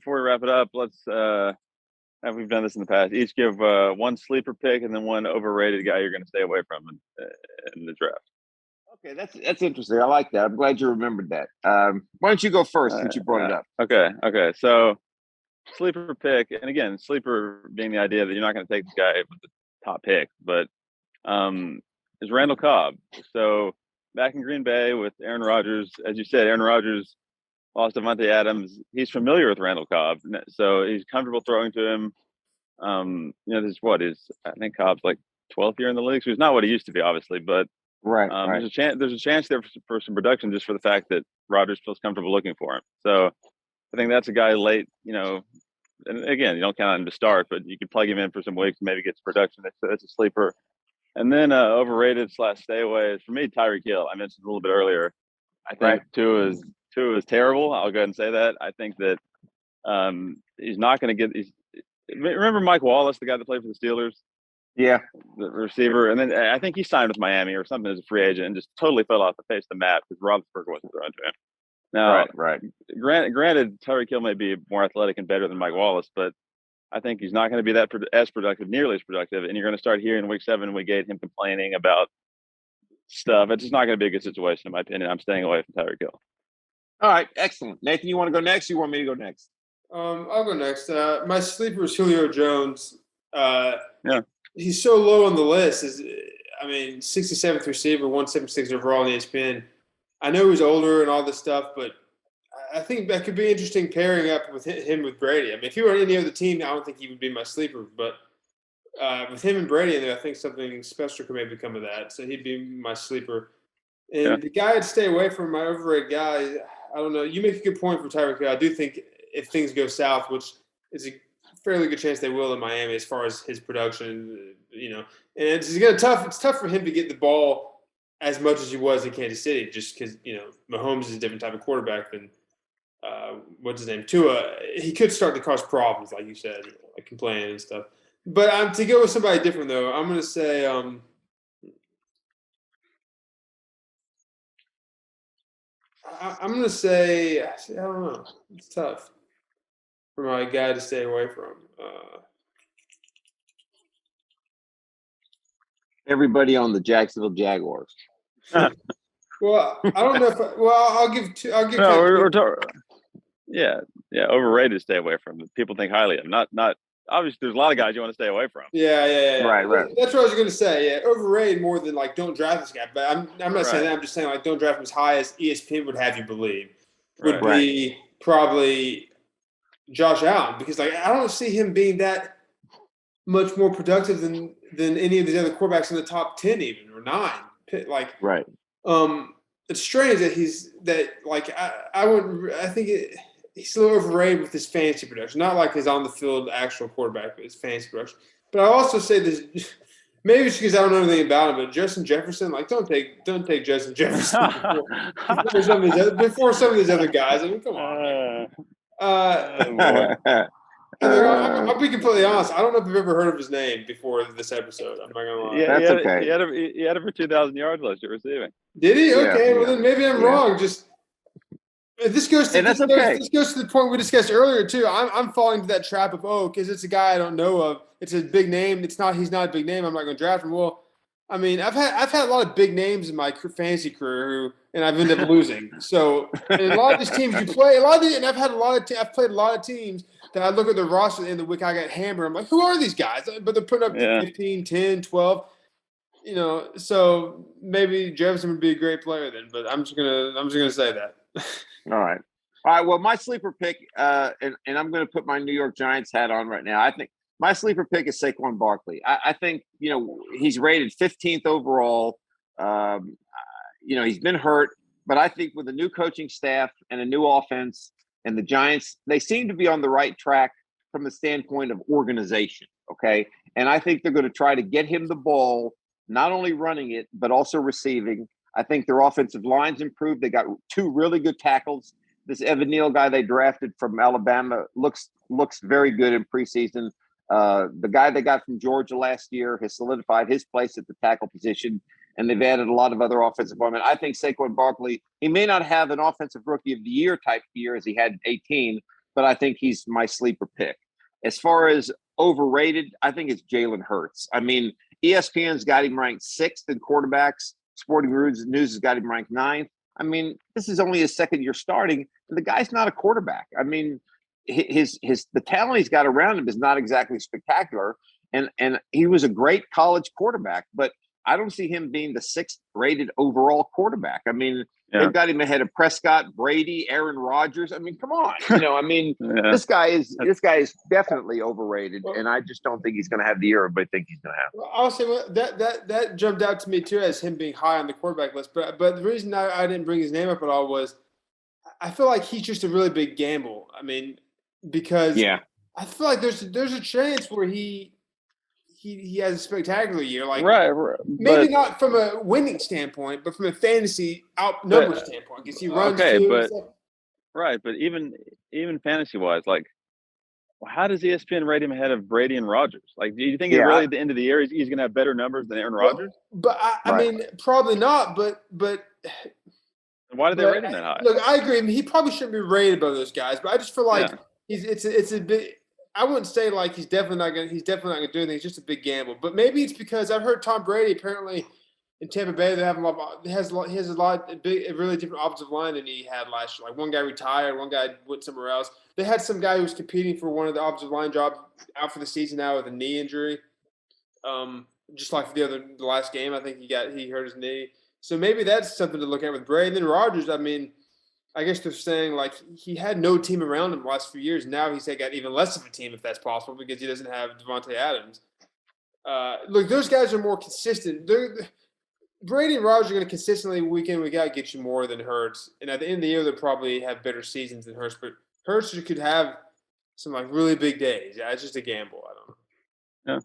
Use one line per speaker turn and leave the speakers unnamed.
before we wrap it up, let's and we've done this in the past. Each give one sleeper pick and then one overrated guy you're going to stay away from in the draft.
Okay, that's interesting. I like that. I'm glad you remembered that. Why don't you go first since you brought it up?
Okay. So sleeper pick, and again, sleeper being the idea that you're not going to take this guy with the top pick, but is Randall Cobb. So back in Green Bay with Aaron Rodgers, as you said, Aaron Rodgers lost Devontae Adams. He's familiar with Randall Cobb, so he's comfortable throwing to him. This is I think Cobb's like 12th year in the league, so he's not what he used to be, obviously, but
right.
There's a chance there for some production just for the fact that Rodgers feels comfortable looking for him. So I think that's a guy late, and again, you don't count on him to start, but you could plug him in for some weeks and maybe get some production. That's a sleeper. And then overrated / stay away for me, Tyreek Hill. I mentioned a little bit earlier. I think Tua is terrible. I'll go ahead and say that. I think that he's not going to get. Remember Mike Wallace, the guy that played for the Steelers?
Yeah,
the receiver. And then I think he signed with Miami or something as a free agent and just totally fell off the face of the map because Roethlisberger wasn't throwing to him. Now,
right.
Granted, Tyreek Hill may be more athletic and better than Mike Wallace, but I think he's not going to be nearly as productive. And you're going to start hearing week 7 and week 8 him complaining about stuff. It's just not going to be a good situation, in my opinion. I'm staying away from Tyreek Hill.
All right, excellent. Nathan, you want to go next? Or you want me to go next?
I'll go next. My sleeper is Julio Jones.
Yeah.
He's so low on the list. 67th receiver, 176 overall in ESPN. I know he's older and all this stuff, but I think that could be interesting pairing up with him with Brady. I mean, if he were on any other team, I don't think he would be my sleeper. But with him and Brady in there, I think something special could maybe come of that. So he'd be my sleeper. And the guy I'd stay away from, my overrated guy, I don't know. You make a good point for Tyreek Hill. I do think if things go south, which is a fairly good chance they will in Miami as far as his production, and it's tough for him to get the ball as much as he was in Kansas City, just because Mahomes is a different type of quarterback than what's his name, Tua. He could start to cause problems, like you said, like complaining and stuff. But to go with somebody different though, I'm going to say I'm going to say I don't know. It's tough for my guy to stay away from.
Everybody on the Jacksonville Jaguars.
Well, I don't know if. I'll give two.
Overrated. Stay away from. People think highly of him. Not obviously. There's a lot of guys you want to stay away from.
Yeah.
Right.
That's what I was going to say. Yeah, overrated more than like don't draft this guy. But I'm not saying that. I'm just saying like don't draft him as high as ESPN would have you believe. Would be probably Josh Allen, because like I don't see him being that much more productive than any of these other quarterbacks in the top 10 even or 9. Like it's strange that he's a little overrated with his fantasy production, not like his on the field actual quarterback, but his fantasy production. But I also say this. Maybe it's because I don't know anything about him, but Justin Jefferson, like don't take Justin Jefferson before some of these other guys. I mean, come on. I'll be completely honest. I don't know if I've ever heard of his name before this episode. I'm not gonna lie.
Yeah,
that's okay.
He had over 2,000 yards last year receiving.
Did he? Okay, well then maybe I'm wrong. Just this goes to the point we discussed earlier too. I'm falling into that trap of because it's a guy I don't know of. It's a big name. He's not a big name. I'm not going to draft him. Well, I mean, I've had a lot of big names in my fantasy career, and I've ended up losing. So, and a lot of these teams you play, and I've played a lot of teams that I look at the roster at the end of the week, I got hammered. I'm like, who are these guys? But they're putting up 15, 10, 12. So maybe Jefferson would be a great player then. But I'm just gonna say that.
All right. Well, my sleeper pick, and I'm going to put my New York Giants hat on right now. I think my sleeper pick is Saquon Barkley. I think he's rated 15th overall. He's been hurt, but I think with a new coaching staff and a new offense, and the Giants, they seem to be on the right track from the standpoint of organization. Okay, and I think they're going to try to get him the ball, not only running it but also receiving. I think their offensive line's improved. They got 2 really good tackles. This Evan Neal guy they drafted from Alabama looks very good in preseason. The guy they got from Georgia last year has solidified his place at the tackle position, and they've added a lot of other offensive linemen. I think Saquon Barkley, he may not have an offensive rookie of the year type year as he had in 18, but I think he's my sleeper pick. As far as overrated, I think it's Jalen Hurts. I mean, ESPN's got him ranked 6th in quarterbacks. Sporting News has got him ranked 9th. I mean, this is only his second year starting, and the guy's not a quarterback. I mean, the talent he's got around him is not exactly spectacular, and he was a great college quarterback, but I don't see him being the 6th rated overall quarterback. I mean, they've got him ahead of Prescott, Brady, Aaron Rodgers. I mean, come on. I mean, this guy is definitely overrated, and I just don't think he's going to have the year everybody thinks he's going to have.
Well, I'll say that jumped out to me too as him being high on the quarterback list. But the reason I didn't bring his name up at all was I feel like he's just a really big gamble. I mean, because I feel like there's a chance where he has a spectacular year, like
right,
maybe not from a winning standpoint, but from a fantasy outnumber standpoint, because he runs
right. But even fantasy wise, like, how does ESPN rate him ahead of Brady and Rodgers? Like, do you think really at the end of the year he's going to have better numbers than Aaron Rodgers?
But I mean, probably not. But
why did they rate him that high?
Look, I agree. I mean, he probably shouldn't be rated above those guys, but I just feel like it's a bit. I wouldn't say like he's definitely not gonna do anything. It's just a big gamble. But maybe it's because I've heard Tom Brady apparently in Tampa Bay he has a really different offensive line than he had last year. Like one guy retired, one guy went somewhere else. They had some guy who was competing for one of the offensive line jobs out for the season now with a knee injury. Just like the last game, I think he hurt his knee. So maybe that's something to look at with Brady. And then Rodgers, I mean, I guess they're saying like he had no team around him the last few years. Now he's got even less of a team if that's possible because he doesn't have Devontae Adams. Look, those guys are more consistent. Brady and Rodgers are going to consistently week in, week out get you more than Hurts. And at the end of the year, they'll probably have better seasons than Hurts. But Hurts could have some like really big days. Yeah, it's just a gamble. I don't know.
Yeah.